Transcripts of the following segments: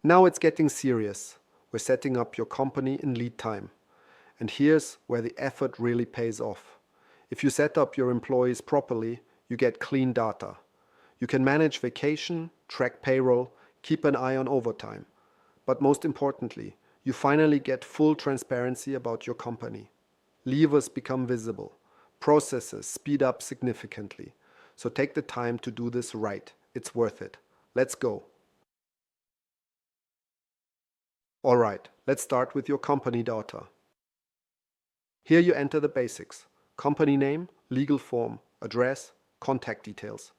Now it's getting serious. We're setting up your company in Leadtime. And here's where the effort really pays off. If you set up your employees properly, you get clean data. You can manage vacation, track payroll, keep an eye on overtime. But most importantly, you finally get full transparency about your company. Levers become visible. Processes speed up significantly. So take the time to do this right. It's worth it. Let's go. All right, let's start with your company data. Here you enter the basics: company name, legal form, address, contact details.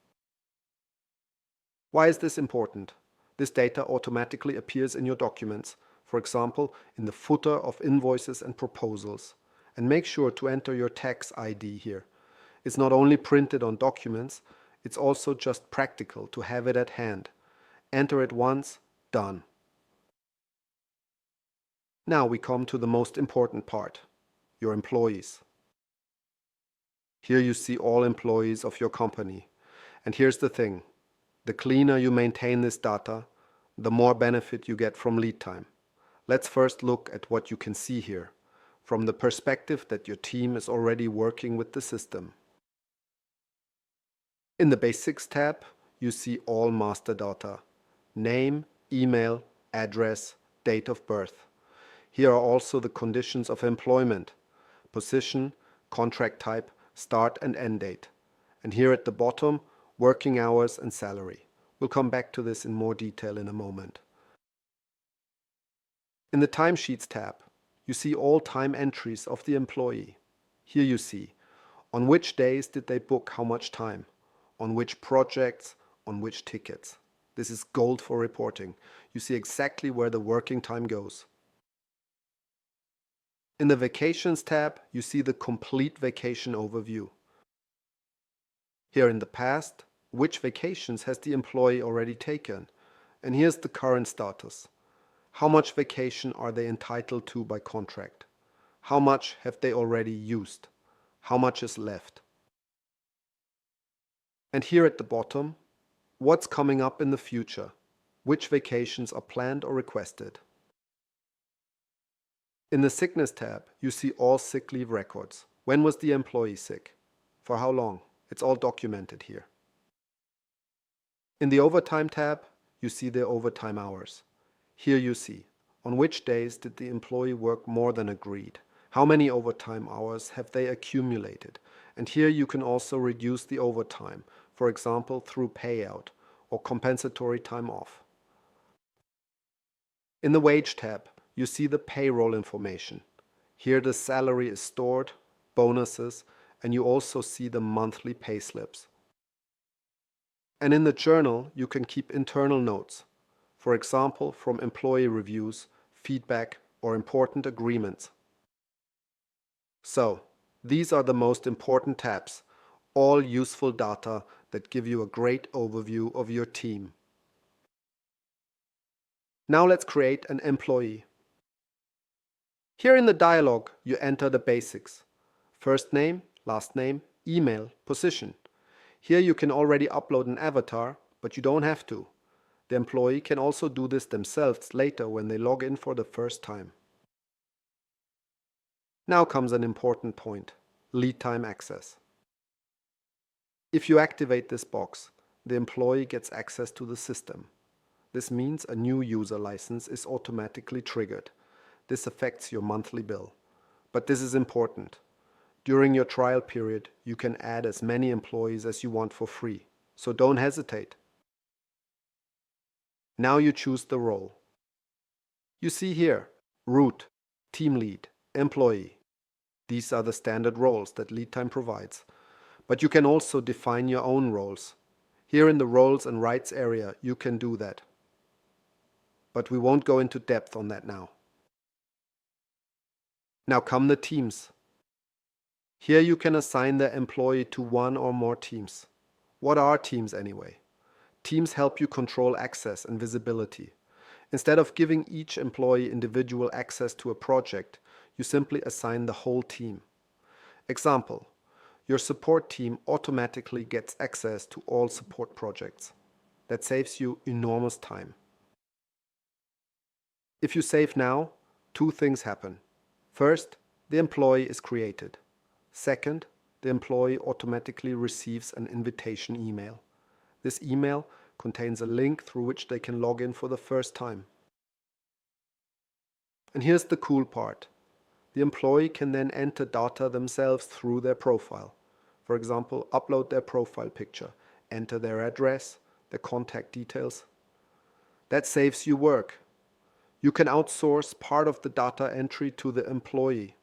Why is this important? This data automatically appears in your documents, for example, in the footer of invoices and proposals. And make sure to enter your tax ID here. It's not only printed on documents, it's also just practical to have it at hand. Enter it once, done. Now we come to the most important part: your employees. Here you see all employees of your company. And here's the thing: the cleaner you maintain this data, the more benefit you get from Leadtime. Let's first look at what you can see here, from the perspective that your team is already working with the system. In the Basics tab, you see all master data: name, email, address, date of birth. Here are also the conditions of employment: position, contract type, start and end date. And here at the bottom, working hours and salary. We'll come back to this in more detail in a moment. In the Timesheets tab, you see all time entries of the employee. Here you see on which days did they book how much time, on which projects, on which tickets. This is gold for reporting. You see exactly where the working time goes. In the Vacations tab, you see the complete vacation overview. Here in the past, which vacations has the employee already taken? And here's the current status. How much vacation are they entitled to by contract? How much have they already used? How much is left? And here at the bottom, what's coming up in the future? Which vacations are planned or requested? In the Sickness tab, you see all sick leave records. When was the employee sick? For how long? It's all documented here. In the Overtime tab, you see their overtime hours. Here you see on which days did the employee work more than agreed. How many overtime hours have they accumulated? And here you can also reduce the overtime, for example, through payout or compensatory time off. In the Wage tab, you see the payroll information. Here the salary is stored, bonuses, and you also see the monthly pay slips. And in the journal, you can keep internal notes, for example, from employee reviews, feedback, or important agreements. So, these are the most important tabs, all useful data that give you a great overview of your team. Now let's create an employee. Here in the dialog, you enter the basics: first name, last name, email, position. Here you can already upload an avatar, but you don't have to. The employee can also do this themselves later when they log in for the first time. Now comes an important point: Leadtime Access. If you activate this box, the employee gets access to the system. This means a new user license is automatically triggered. This affects your monthly bill. But this is important. During your trial period, you can add as many employees as you want for free, so don't hesitate. Now you choose the role. You see here, root, team lead, employee. These are the standard roles that Leadtime provides. But you can also define your own roles. Here in the roles and rights area, you can do that. But we won't go into depth on that now. Now come the teams. Here you can assign the employee to one or more teams. What are teams anyway? Teams help you control access and visibility. Instead of giving each employee individual access to a project, you simply assign the whole team. Example: your support team automatically gets access to all support projects. That saves you enormous time. If you save now, two things happen. First, the employee is created. Second, the employee automatically receives an invitation email. This email contains a link through which they can log in for the first time. And here's the cool part. The employee can then enter data themselves through their profile. For example, upload their profile picture, enter their address, their contact details. That saves you work. You can outsource part of the data entry to the employee.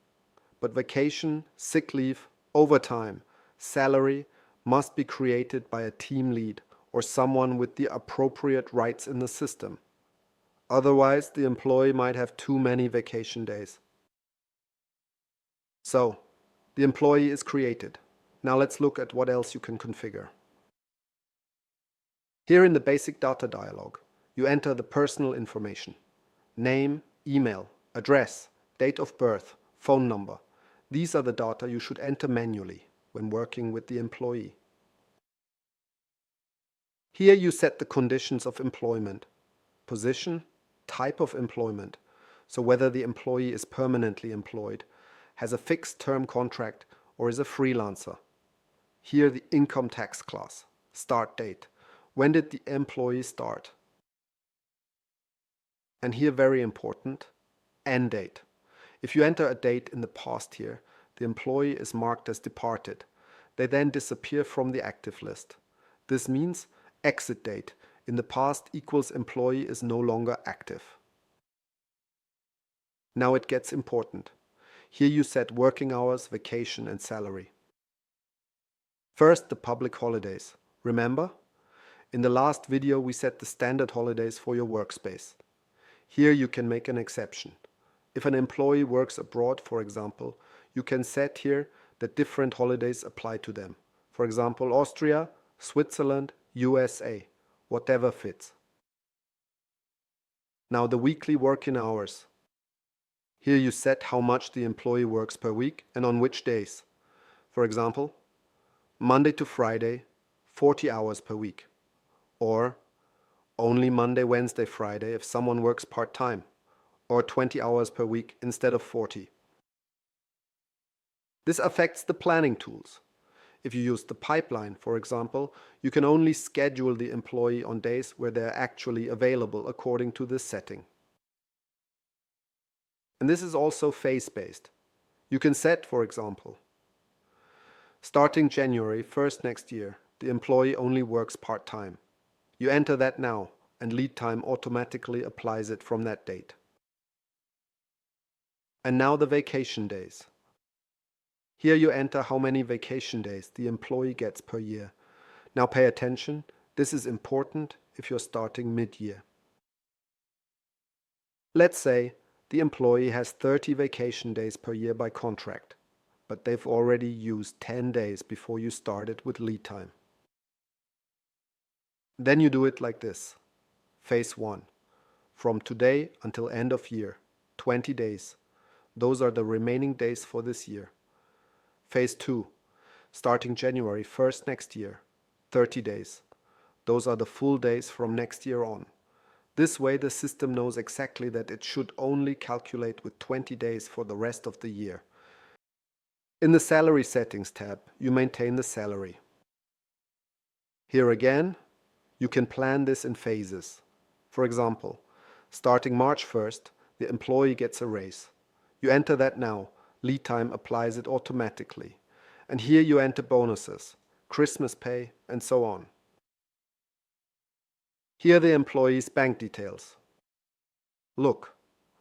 But vacation, sick leave, overtime, salary must be created by a team lead or someone with the appropriate rights in the system. Otherwise, the employee might have too many vacation days. So, the employee is created. Now let's look at what else you can configure. Here in the basic data dialog, you enter the personal information: name, email, address, date of birth, phone number. These are the data you should enter manually when working with the employee. Here you set the conditions of employment: position, type of employment, so whether the employee is permanently employed, has a fixed term contract, or is a freelancer. Here the income tax class, start date, when did the employee start? And here, very important, end date. If you enter a date in the past here, the employee is marked as departed. They then disappear from the active list. This means exit date in the past equals employee is no longer active. Now it gets important. Here you set working hours, vacation and salary. First, the public holidays. Remember? In the last video we set the standard holidays for your workspace. Here you can make an exception. If an employee works abroad, for example, you can set here that different holidays apply to them. For example, Austria, Switzerland, USA, whatever fits. Now the weekly working hours. Here you set how much the employee works per week and on which days. For example, Monday to Friday, 40 hours per week. Or only Monday, Wednesday, Friday if someone works part-time. Or 20 hours per week instead of 40. This affects the planning tools. If you use the pipeline, for example, you can only schedule the employee on days where they are actually available according to this setting. And this is also phase-based. You can set, for example, starting January 1st next year, the employee only works part-time. You enter that now, and Leadtime automatically applies it from that date. And now the vacation days. Here you enter how many vacation days the employee gets per year. Now pay attention, this is important if you're starting mid-year. Let's say the employee has 30 vacation days per year by contract, but they've already used 10 days before you started with Leadtime. Then you do it like this. Phase 1. From today until end of year, 20 days. Those are the remaining days for this year. Phase 2. Starting January 1st next year, 30 days. Those are the full days from next year on. This way the system knows exactly that it should only calculate with 20 days for the rest of the year. In the Salary Settings tab, you maintain the salary. Here again, you can plan this in phases. For example, starting March 1st, the employee gets a raise. You enter that now. Leadtime applies it automatically. And here you enter bonuses, Christmas pay, and so on. Here the employee's bank details. Look,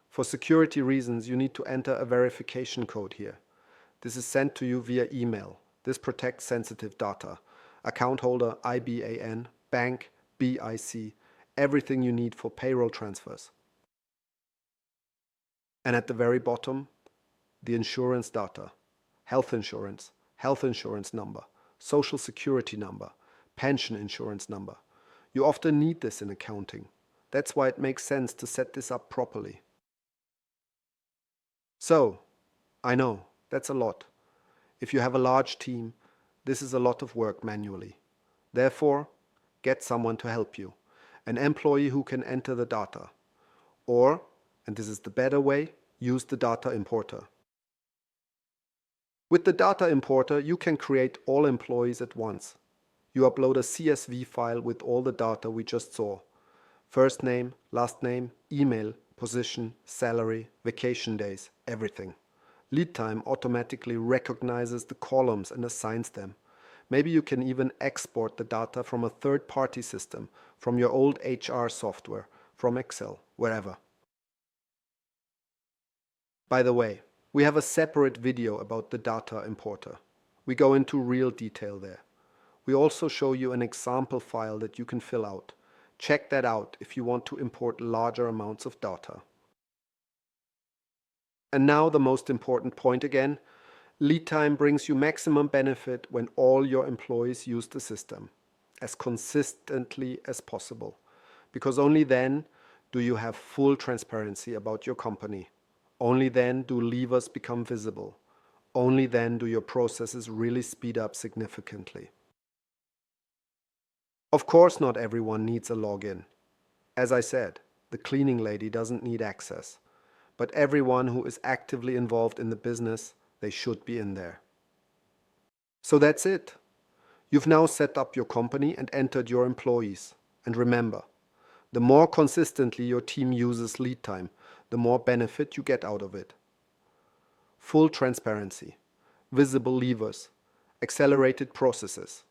for security reasons you need to enter a verification code here. This is sent to you via email. This protects sensitive data. Account holder IBAN, bank, BIC, everything you need for payroll transfers. And at the very bottom, the insurance data, health insurance number, social security number, pension insurance number. You often need this in accounting. That's why it makes sense to set this up properly. So, I know, that's a lot. If you have a large team, this is a lot of work manually. Therefore, get someone to help you, an employee who can enter the data, or And this is the better way. Use the data importer. With the data importer, you can create all employees at once. You upload a CSV file with all the data we just saw. First name, last name, email, position, salary, vacation days, everything. Leadtime automatically recognizes the columns and assigns them. Maybe you can even export the data from a third-party system, from your old HR software, from Excel, wherever. By the way, we have a separate video about the data importer. We go into real detail there. We also show you an example file that you can fill out. Check that out if you want to import larger amounts of data. And now the most important point again. Leadtime brings you maximum benefit when all your employees use the system as consistently as possible, because only then do you have full transparency about your company. Only then do levers become visible. Only then do your processes really speed up significantly. Of course, not everyone needs a login. As I said, the cleaning lady doesn't need access, but everyone who is actively involved in the business, they should be in there. So that's it. You've now set up your company and entered your employees. And remember, the more consistently your team uses Leadtime, the more benefit you get out of it. Full transparency, visible levers, accelerated processes.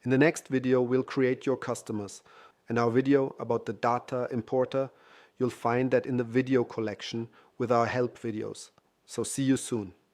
In the next video, we'll create your customers. And our video about the data importer, you'll find that in the video collection with our help videos. So see you soon.